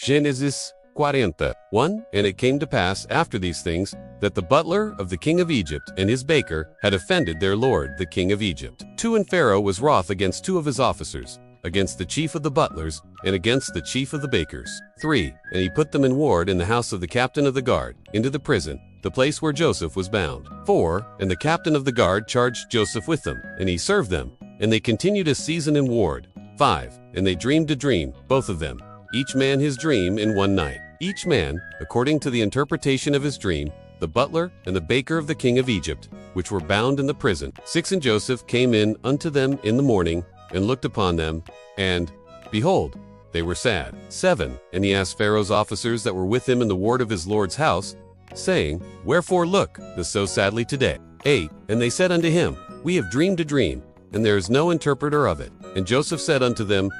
Genesis 41. And it came to pass after these things, that the butler of the king of Egypt and his baker had offended their lord the king of Egypt. 2. And Pharaoh was wroth against 2 of his officers, against the chief of the butlers, and against the chief of the bakers. 3. And he put them in ward in the house of the captain of the guard, into the prison, the place where Joseph was bound. 4. And the captain of the guard charged Joseph with them, and he served them, and they continued a season in ward. 5. And they dreamed a dream, both of them, each man his dream in one night. Each man, according to the interpretation of his dream, the butler and the baker of the king of Egypt, which were bound in the prison. 6. And Joseph came in unto them in the morning, and looked upon them, and, behold, they were sad. 7. And he asked Pharaoh's officers that were with him in the ward of his lord's house, saying, Wherefore look thus so sadly today? 8. And they said unto him, We have dreamed a dream, and there is no interpreter of it. And Joseph said unto them,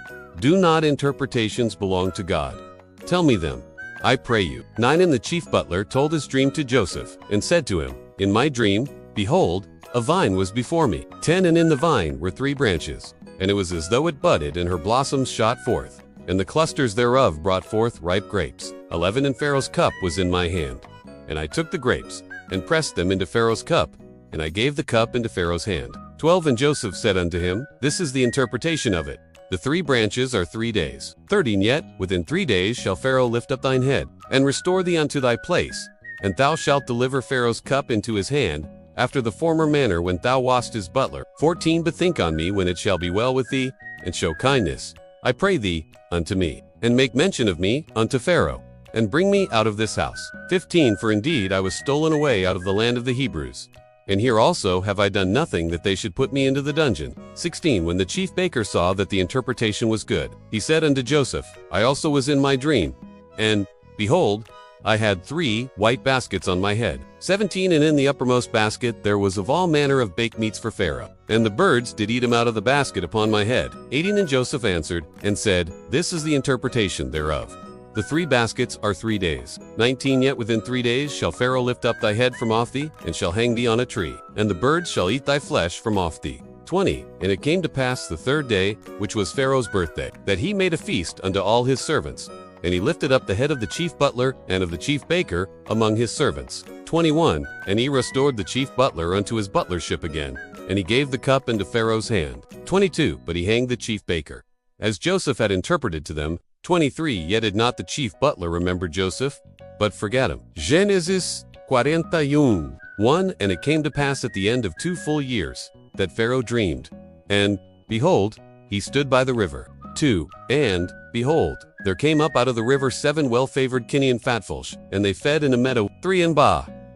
Do not interpretations belong to God? Tell me them, I pray you. 9. And the chief butler told his dream to Joseph, and said to him, In my dream, behold, a vine was before me. 10. And in the vine were 3 branches, and it was as though it budded, and her blossoms shot forth, and the clusters thereof brought forth ripe grapes. 11. And Pharaoh's cup was in my hand, and I took the grapes, and pressed them into Pharaoh's cup, and I gave the cup into Pharaoh's hand. 12. And Joseph said unto him, This is the interpretation of it. The 3 branches are 3 days. 13. Yet within 3 days shall Pharaoh lift up thine head, and restore thee unto thy place, and thou shalt deliver Pharaoh's cup into his hand, after the former manner when thou wast his butler. 14. Bethink on me when it shall be well with thee, and show kindness, I pray thee, unto me, and make mention of me unto Pharaoh, and bring me out of this house. 15. For indeed I was stolen away out of the land of the Hebrews, and here also have I done nothing that they should put me into the dungeon. 16. When the chief baker saw that the interpretation was good, he said unto Joseph, I also was in my dream, and, behold, I had 3 white baskets on my head. 17. And in the uppermost basket there was of all manner of baked meats for Pharaoh, and the birds did eat them out of the basket upon my head. 18. And Joseph answered, and said, This is the interpretation thereof. The 3 baskets are 3 days. 19. Yet within 3 days shall Pharaoh lift up thy head from off thee, and shall hang thee on a tree, and the birds shall eat thy flesh from off thee. 20. And it came to pass the 3rd day, which was Pharaoh's birthday, that he made a feast unto all his servants, and he lifted up the head of the chief butler and of the chief baker among his servants. 21. And he restored the chief butler unto his butlership again, and he gave the cup into Pharaoh's hand. 22. But he hanged the chief baker, as Joseph had interpreted to them. 23. Yet did not the chief butler remember Joseph, but forgat him. Genesis 41. 1. And it came to pass at the end of 2 full years, that Pharaoh dreamed, and, behold, he stood by the river. 2. And, behold, there came up out of the river 7 well-favored kine and fatfuls, and they fed in a meadow. 3. And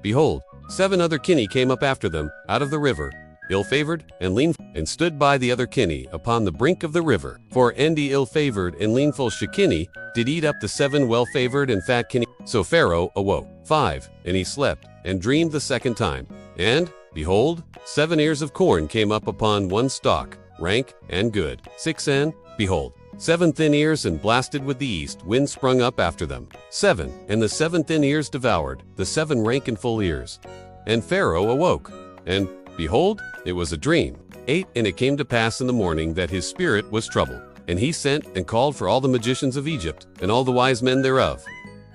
behold, 7 other kine came up after them, out of the river, ill-favored and lean, and stood by the other kine upon the brink of the river. 4. And the ill-favored and leanful kine did eat up the 7 well-favored and fat kine. So Pharaoh awoke. 5. And he slept, and dreamed the 2nd time. And, behold, 7 ears of corn came up upon one stalk, rank and good. 6. And, behold, 7 thin ears and blasted with the east wind sprung up after them. 7. And the 7 thin ears devoured the 7 rank and full ears. And Pharaoh awoke, and, behold, it was a dream. 8. And it came to pass in the morning that his spirit was troubled, and he sent and called for all the magicians of Egypt, and all the wise men thereof.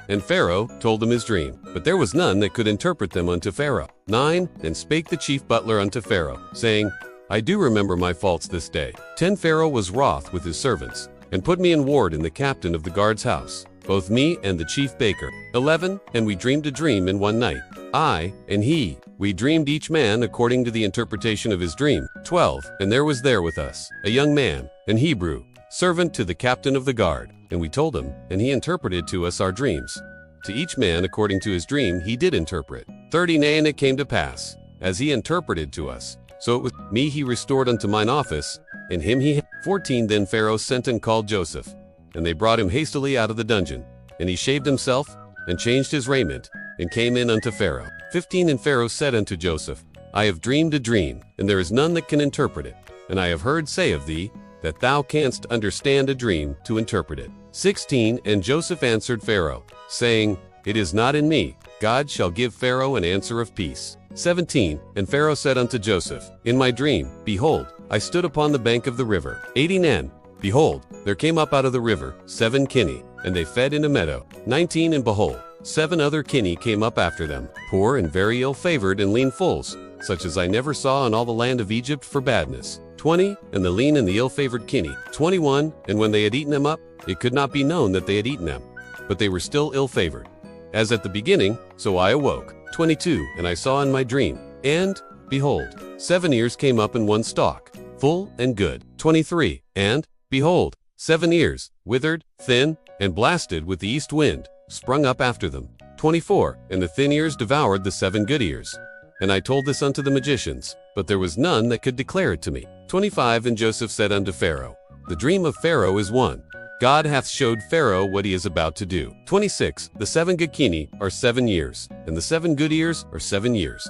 And Pharaoh told them his dream, but there was none that could interpret them unto Pharaoh. 9. And spake the chief butler unto Pharaoh, saying, I do remember my faults this day. 10. Pharaoh was wroth with his servants, and put me in ward in the captain of the guard's house, both me and the chief baker. 11. And we dreamed a dream in one night, I and he. We dreamed each man according to the interpretation of his dream. 12. And there was there with us a young man, an Hebrew, servant to the captain of the guard. And we told him, and he interpreted to us our dreams. To each man according to his dream he did interpret. 30. Nay, and it came to pass, as he interpreted to us, so it was me he restored unto mine office, and him he. 14. Then Pharaoh sent and called Joseph, and they brought him hastily out of the dungeon. And he shaved himself, and changed his raiment, and came in unto Pharaoh. 15. And Pharaoh said unto Joseph, I have dreamed a dream, and there is none that can interpret it. And I have heard say of thee, that thou canst understand a dream to interpret it. 16. And Joseph answered Pharaoh, saying, It is not in me. God shall give Pharaoh an answer of peace. 17. And Pharaoh said unto Joseph, In my dream, behold, I stood upon the bank of the river. 18. And, behold, there came up out of the river 7 kine, and they fed in a meadow. 19 And behold, 7 other kine came up after them, poor and very ill-favored and lean foals, such as I never saw in all the land of Egypt for badness. 20 And the lean and the ill-favored kine. 21 And when they had eaten them up, it could not be known that they had eaten them, but they were still ill-favored. As at the beginning, so I awoke. 22 And I saw in my dream, and, behold, 7 ears came up in one stalk, full and good. 23 And, behold, 7 ears, withered, thin, and blasted with the east wind, sprung up after them. 24 And the thin ears devoured the 7 good ears. And I told this unto the magicians, but there was none that could declare it to me. 25 And Joseph said unto Pharaoh, The dream of Pharaoh is one. God hath showed Pharaoh what he is about to do. 26 The 7 good kine are 7 years, and the 7 good ears are 7 years.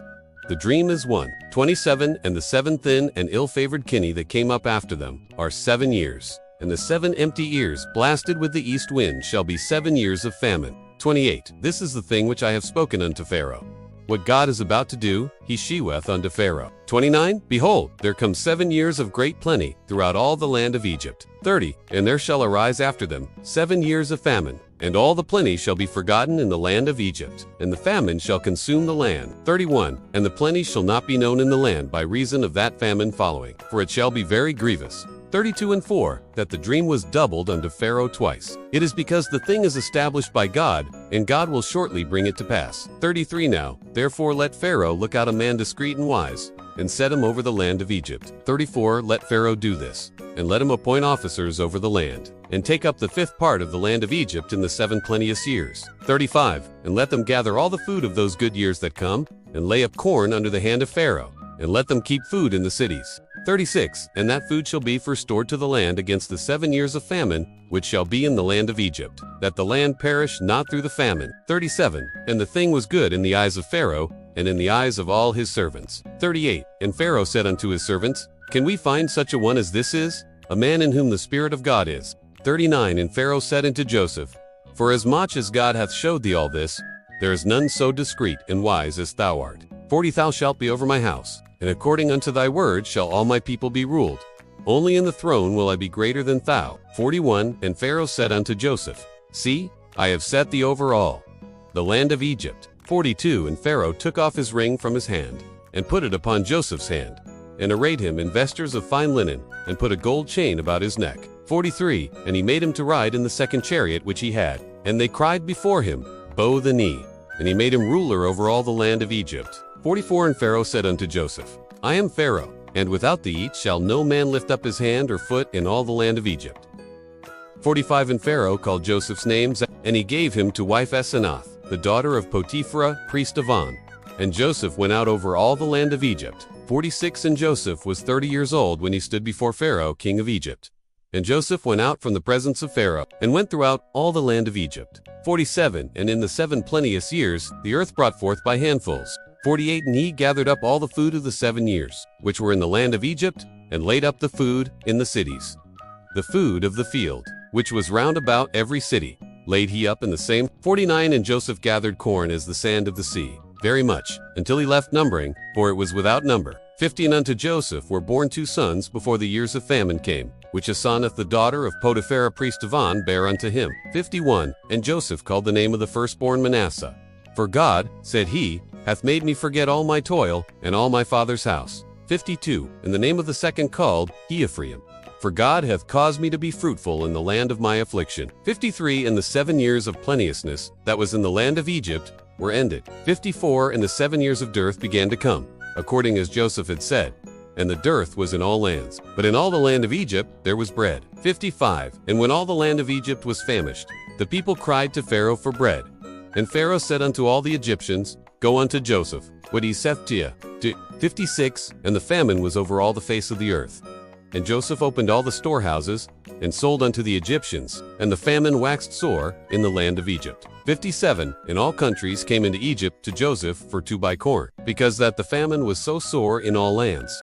The dream is one. 27 And the 7 thin and ill-favored kine that came up after them are 7 years, and the 7 empty ears blasted with the east wind shall be 7 years of famine. 28 This is the thing which I have spoken unto Pharaoh. What God is about to do, he sheweth unto Pharaoh. 29 Behold, there come 7 years of great plenty throughout all the land of Egypt. 30 And there shall arise after them 7 years of famine, and all the plenty shall be forgotten in the land of Egypt, and the famine shall consume the land. 31 And the plenty shall not be known in the land by reason of that famine following, for it shall be very grievous. 32 And 4 That the dream was doubled unto Pharaoh twice. It is because the thing is established by God, and God will shortly bring it to pass. 33 Now, therefore let Pharaoh look out a man discreet and wise, and set him over the land of Egypt. 34 Let Pharaoh do this, and let him appoint officers over the land, and take up the 5th part of the land of Egypt in the 7 plenteous years. 35 And let them gather all the food of those good years that come, and lay up corn under the hand of Pharaoh, and let them keep food in the cities. 36 And that food shall be for stored to the land against the 7 years of famine, which shall be in the land of Egypt, that the land perish not through the famine. 37 And the thing was good in the eyes of Pharaoh, and in the eyes of all his servants. 38 And Pharaoh said unto his servants, Can we find such a one as this is, a man in whom the Spirit of God is? 39 And Pharaoh said unto Joseph, Forasmuch as God hath showed thee all this, there is none so discreet and wise as thou art. 40 Thou shalt be over my house, and according unto thy word shall all my people be ruled. Only in the throne will I be greater than thou. 41 And Pharaoh said unto Joseph, See, I have set thee over all the land of Egypt. 42 And Pharaoh took off his ring from his hand, and put it upon Joseph's hand, and arrayed him in vestures of fine linen, and put a gold chain about his neck. 43 And he made him to ride in the 2nd chariot which he had, and they cried before him, Bow the knee. And he made him ruler over all the land of Egypt. 44 And Pharaoh said unto Joseph, I am Pharaoh, and without thee shall no man lift up his hand or foot in all the land of Egypt. 45 And Pharaoh called Joseph's names, and he gave him to wife Asenath, the daughter of Potiphera, priest of On. And Joseph went out over all the land of Egypt. 46 And Joseph was 30 years old when he stood before Pharaoh, king of Egypt. And Joseph went out from the presence of Pharaoh, and went throughout all the land of Egypt. 47 And in the 7 plenteous years the earth brought forth by handfuls. 48 And he gathered up all the food of the 7 years, which were in the land of Egypt, and laid up the food in the cities. The food of the field, which was round about every city, laid he up in the same. 49 And Joseph gathered corn as the sand of the sea, very much, until he left numbering, for it was without number. 50 And unto Joseph were born 2 sons before the years of famine came, which Asenath the daughter of Potiphera priest of On bare unto him. 51 And Joseph called the name of the firstborn Manasseh. For God, said he, hath made me forget all my toil, and all my father's house. 52 And the name of the second called he Ephraim. For God hath caused me to be fruitful in the land of my affliction. 53 And the 7 years of plenteousness that was in the land of Egypt were ended. 54 And the 7 years of dearth began to come, according as Joseph had said. And the dearth was in all lands, but in all the land of Egypt there was bread. 55 And when all the land of Egypt was famished, the people cried to Pharaoh for bread. And Pharaoh said unto all the Egyptians, Go unto Joseph, what he saith to you. 56 And the famine was over all the face of the earth. And Joseph opened all the storehouses, and sold unto the Egyptians, and the famine waxed sore in the land of Egypt. 57 And all countries came into Egypt to Joseph for to buy corn, because that the famine was so sore in all lands.